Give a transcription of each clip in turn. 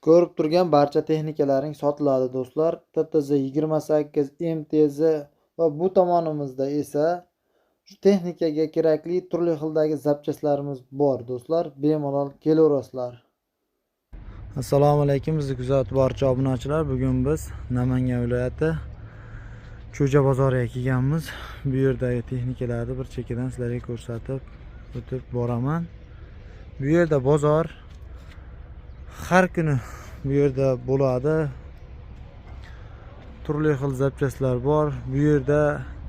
Ko'rib turgan barcha texnikalaring sotiladi do'stlar. TTZ 28 MTZ va bu tomonimizda esa shu texnikaga kerakli turli xildagi zapchastlarimiz bor do'stlar. Bemalol kelaverasizlar. Assalomu alaykum bizni kuzatib boruvchi obunachilar. Bugun biz Namangan viloyati Cho'ja bozoriga kelganmiz. Bu yerdagi texnikalarni bir chekkadan sizlarga ko'rsatib o'tib boraman. Bu yerda bozor har kuni bu yerda bo'ladi. Turli xil zapchastlar bor. Bu yerda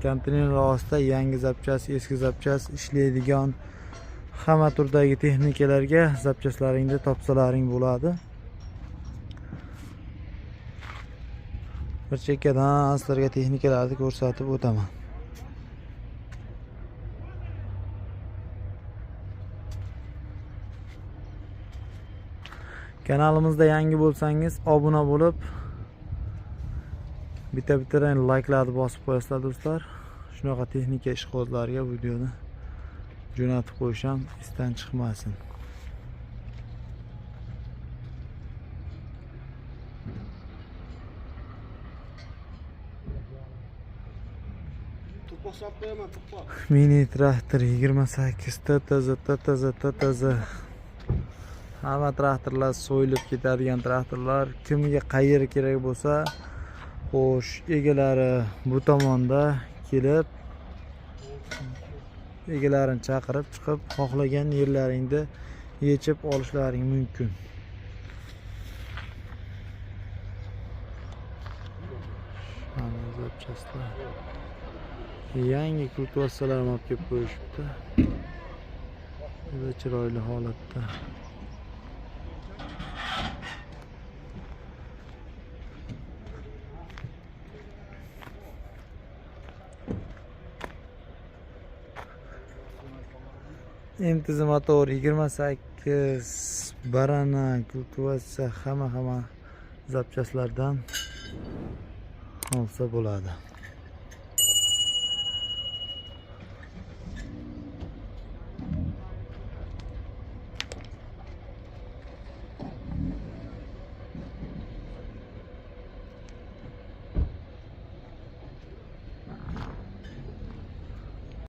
konteyner ostida yangi zapchast, eski zapchast ishlaydigan hamma turdagi texnikalarga zapchastlaringni topsalaring bo'ladi. Bir chekkadan sizlarga texnikalarni ko'rsatib o'taman. Kanalimizda yangi bo'lsangiz obuna bo'lib, bitta-bittadan like'larni bosib qo'yasizlar do'stlar. Shunaqa texnika ishqibozlarga videoni jo'natib qo'yisham esdan chiqmasin. Mini traktor 28 TTZ. Hamma traktorlar so'yilib ketadigan traktorlar. Kimga qayeri kerak bo'lsa, xo'sh, egalari bu tomonda kelib, egalarini chaqirib chiqib, xohlagan yerlaringni yechib olishlaring mumkin. Mana zapchastlar. Yangi kultivasiyalar olib kelib qo'yishibdi. Juda chiroyli holatda. MTZ motor 28 barana kultivasiya hamma zapchastlardan olsa bo'ladi.